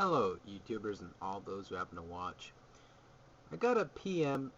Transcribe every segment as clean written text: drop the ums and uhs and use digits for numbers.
Hello, YouTubers and all those who happen to watch. I got a PM.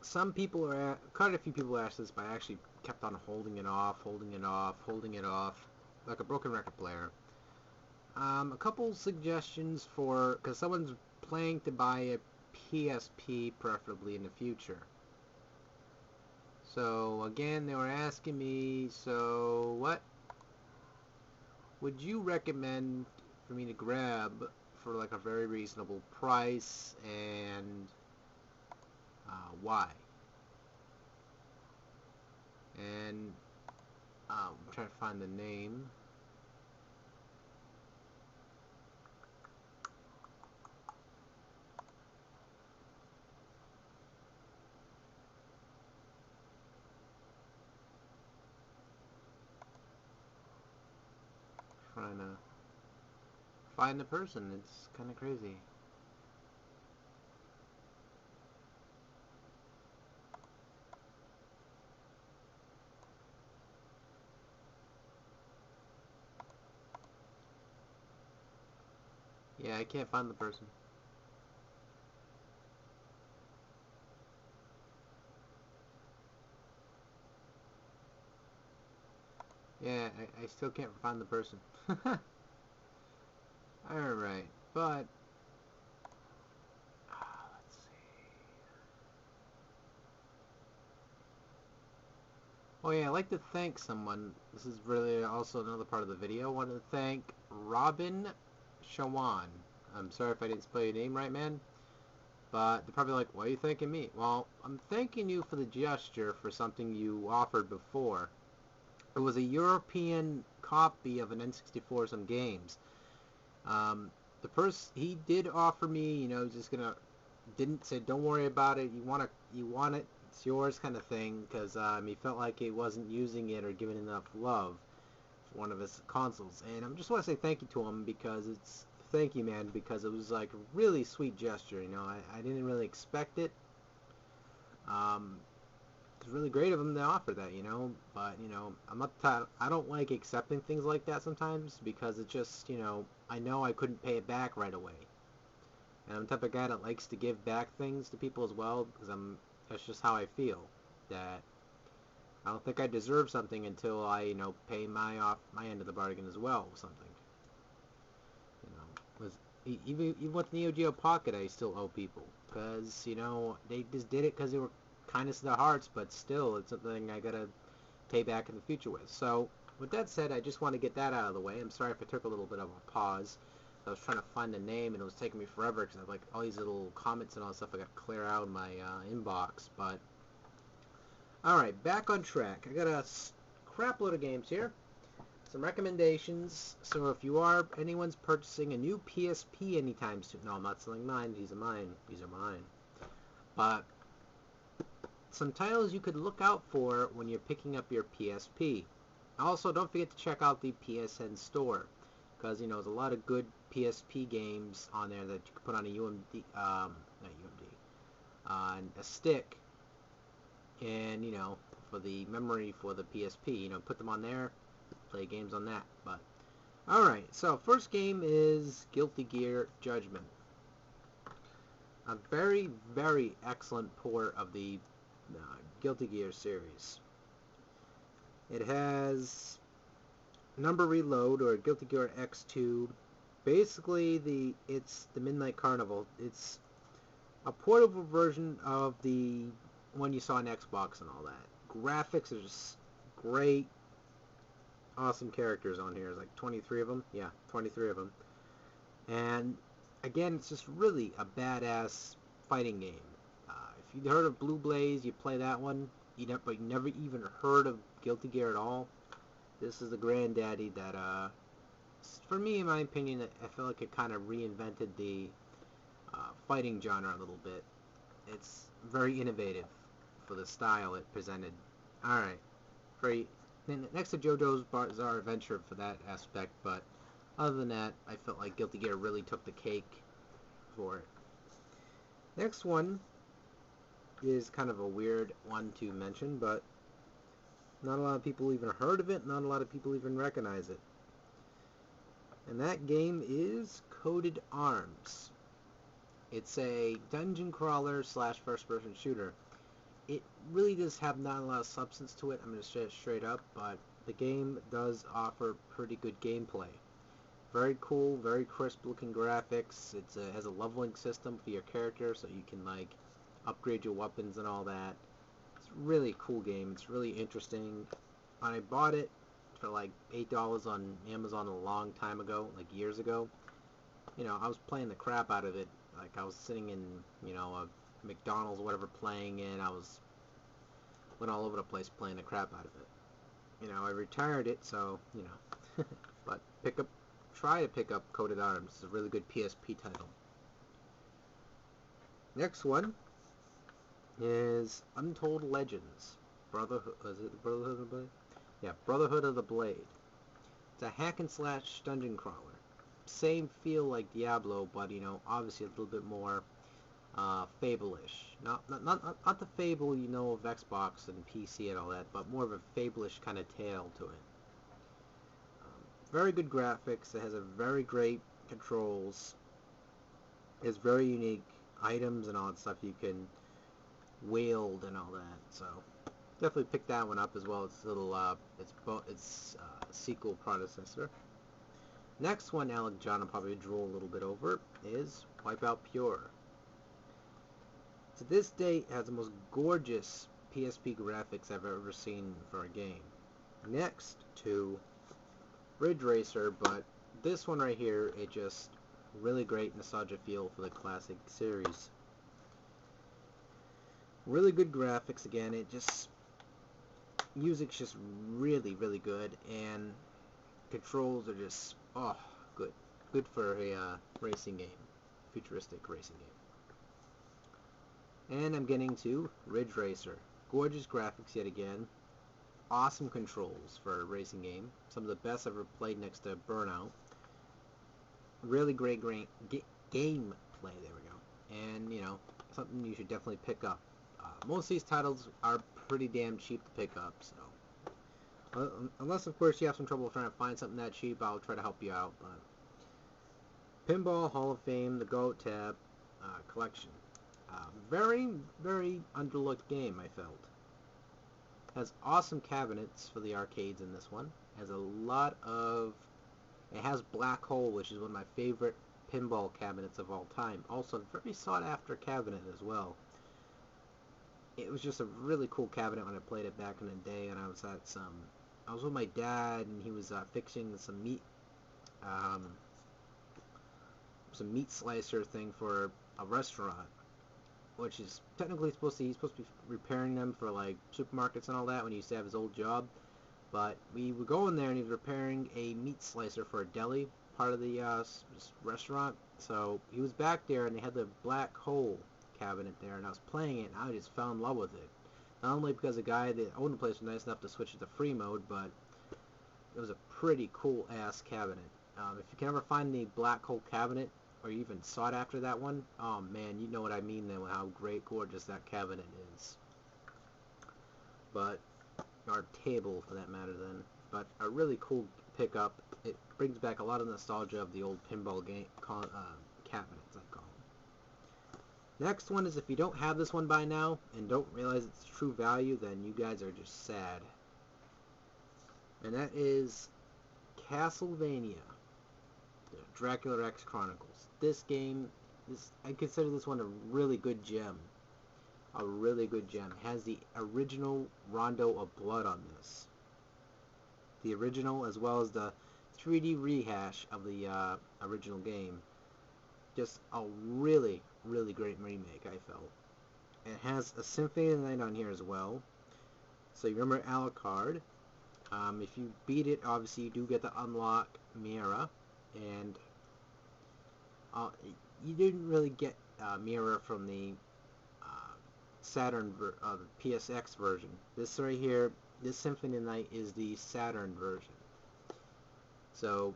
Quite a few people asked this, but I actually kept on holding it off, like a broken record player. A couple suggestions because someone's planning to buy a PSP, preferably in the future. So again, they were asking me, so what would you recommend for me to grab for like a very reasonable price, and why? And I'm trying to find the name. Trying to find the person. It's kind of crazy. Yeah, I can't find the person. Yeah, I still can't find the person. Alright, but let's see. Oh yeah, I'd like to thank someone. This is really also another part of the video. I want to thank Robin Shawan. I'm sorry if I didn't spell your name right, man. But they're probably like, why are you thanking me? Well, I'm thanking you for the gesture for something you offered before. It was a European copy of an N64 some games. He did offer me, didn't say don't worry about it. You want it, it's yours, kind of thing, because he felt like he wasn't using it or giving enough love for one of his consoles. And I just want to say thank you to him thank you, man, because it was like a really sweet gesture. I didn't really expect it. It's really great of him to offer that, but I don't like accepting things like that sometimes, because it just, I know I couldn't pay it back right away. And I'm the type of guy that likes to give back things to people as well, because that's just how I feel. That I don't think I deserve something until I, pay my end of the bargain as well with something. Even with Neo Geo Pocket, I still owe people, because, they just did it because they were kindness to their hearts, but still, it's something I gotta pay back in the future with. So, with that said, I just want to get that out of the way. I'm sorry if I took a little bit of a pause. I was trying to find the name, and it was taking me forever, because I have like all these little comments and all that stuff I got to clear out in my inbox. But, alright, back on track. I got a crap load of games here. Some recommendations. So if anyone's purchasing a new PSP anytime soon. No, I'm not selling mine. These are mine. But some titles you could look out for when you're picking up your PSP. Also, don't forget to check out the PSN store, because there's a lot of good PSP games on there that you can put on a UMD, not UMD, on a stick, and for the memory for the PSP. Put them on there, play games on that. But alright, so first game is Guilty Gear Judgment. A very, very excellent port of the Guilty Gear series. It has Number Reload, or Guilty Gear X2. Basically, it's the Midnight Carnival. It's a portable version of the one you saw on Xbox and all that. Graphics are just great. Awesome characters on here. There's like 23 of them. Yeah, 23 of them. And again, it's just really a badass fighting game. If you've heard of Blue Blaze, you play that one, but you never even heard of Guilty Gear at all. This is the granddaddy that, for me, in my opinion, I feel like it kind of reinvented the fighting genre a little bit. It's very innovative for the style it presented. Alright, next to JoJo's Bizarre Adventure for that aspect, but other than that, I felt like Guilty Gear really took the cake for it. Next one is kind of a weird one to mention, but not a lot of people even heard of it, not a lot of people even recognize it. And that game is Coded Arms. It's a dungeon crawler slash first-person shooter. It really does have not a lot of substance to it, I'm going to say it straight up, but the game does offer pretty good gameplay. Very cool, very crisp looking graphics. It has a leveling system for your character so you can like upgrade your weapons and all that. It's a really cool game. It's really interesting. I bought it for like $8 on Amazon a long time ago, like years ago. You know, I was playing the crap out of it. Like I was sitting in, you know, a McDonald's or whatever playing it. Went all over the place playing the crap out of it. You know, I retired it, so, you know. But try to pick up Coded Arms. It's a really good PSP title. Next one is Untold Legends. Brotherhood, is it Brotherhood of the Blade? Yeah, Brotherhood of the Blade. It's a hack and slash dungeon crawler. Same feel like Diablo, but, you know, obviously a little bit more Fable-ish. Not the Fable, you know, of Xbox and PC and all that, but more of a Fable-ish kind of tale to it. Very good graphics. It has a very great controls. It has very unique items and all that stuff you can wield and all that. So definitely pick that one up as well. It's a little it's sequel predecessor. Next one, Alec John will probably drool a little bit over, is Wipeout Pure. To this day, it has the most gorgeous PSP graphics I've ever seen for a game. Next to Ridge Racer, but this one right here, it just really great nostalgia feel for the classic series. Really good graphics again. It just music's just really good, and controls are just good for a racing game, futuristic racing game. And I'm getting to Ridge Racer. Gorgeous graphics yet again. Awesome controls for a racing game. Some of the best I've ever played next to Burnout. Really great game play, there we go. And, you know, something you should definitely pick up. Most of these titles are pretty damn cheap to pick up, so. Unless, of course, you have some trouble trying to find something that cheap, I'll try to help you out. But Pinball Hall of Fame, the GOAT tab, collection. Very underlooked game, I felt. Has awesome cabinets for the arcades in this one. It has Black Hole, which is one of my favorite pinball cabinets of all time. Also, a very sought after cabinet as well. It was just a really cool cabinet when I played it back in the day, and I was with my dad, and he was fixing some meat slicer thing for a restaurant, which is technically he's supposed to be repairing them for like supermarkets and all that when he used to have his old job. But we were going there and he was repairing a meat slicer for a deli, part of the restaurant. So he was back there and they had the Black Hole cabinet there, and I was playing it and I just fell in love with it. Not only because the guy that owned the place was nice enough to switch it to free mode, but it was a pretty cool ass cabinet. If you can ever find the Black Hole cabinet, or you even sought after that one, oh man, you know what I mean then, how gorgeous that cabinet is. But, or table for that matter then. But a really cool pickup. It brings back a lot of nostalgia of the old pinball game cabinets, I call them. Next one is, if you don't have this one by now and don't realize its true value, then you guys are just sad. And that is Castlevania, the Dracula X Chronicles. This game, I consider this one a really good gem. A really good gem. It has the original Rondo of Blood on this. The original, as well as the 3D rehash of the original game. Just a really great remake, I felt. It has a Symphony of the Night on here as well. So you remember Alucard. If you beat it, obviously you do get to unlock Mira, and you didn't really get Mira from the Saturn, the PSX version. This right here, this Symphony of the Night is the Saturn version. So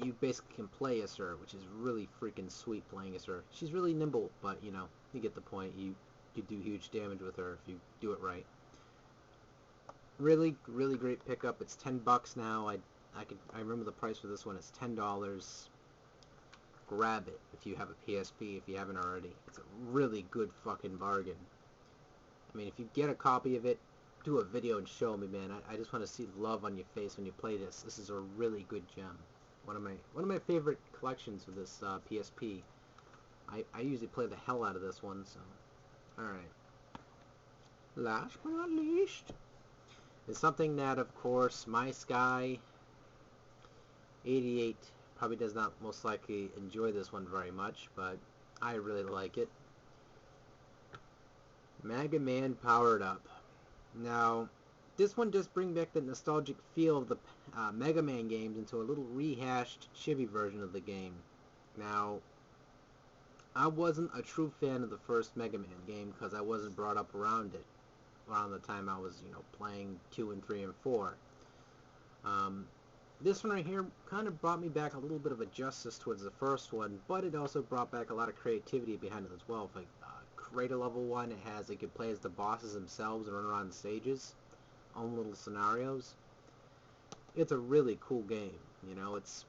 you basically can play as her, which is really freaking sweet playing as her. She's really nimble, but you know, you get the point. You do huge damage with her if you do it right. Really great pickup. It's $10 now. I I remember the price for this one is $10. Grab it if you have a PSP, if you haven't already. It's a really good fucking bargain. I mean, if you get a copy of it, do a video and show me, man. I just want to see love on your face when you play this. This is a really good gem. One of my favorite collections of this PSP. I usually play the hell out of this one, so alright. Last but not least is something that, of course, my Sky 88 probably does not most likely enjoy this one very much, but I really like it. Mega Man Powered Up. Now, this one does bring back the nostalgic feel of the Mega Man games into a little rehashed, chibi version of the game. Now, I wasn't a true fan of the first Mega Man game because I wasn't brought up around it around the time I was, playing 2 and 3 and 4. This one right here kind of brought me back a little bit of a justice towards the first one, but it also brought back a lot of creativity behind it as well. Like Creator Level 1, it has, you can play as the bosses themselves and run around the stages, own little scenarios. It's a really cool game, it's,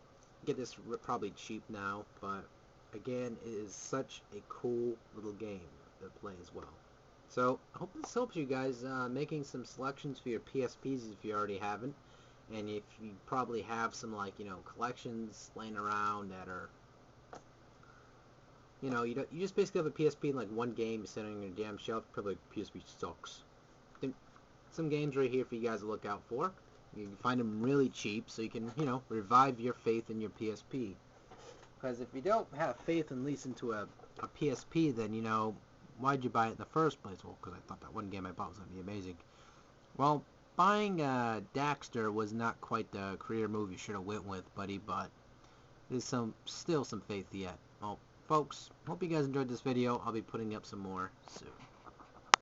get this probably cheap now, but again, it is such a cool little game to play as well. So, I hope this helps you guys making some selections for your PSPs if you already haven't. And if you probably have some, collections laying around that are, you just basically have a PSP and, one game sitting on your damn shelf, probably PSP sucks. I think some games right here for you guys to look out for. You can find them really cheap, so you can, revive your faith in your PSP. Because if you don't have faith at least into a PSP, then, why'd you buy it in the first place? Well, because I thought that one game I bought was going to be amazing. Well, buying Daxter was not quite the career move you should have went with, buddy, but there's still some faith yet. Well, folks, hope you guys enjoyed this video. I'll be putting up some more soon.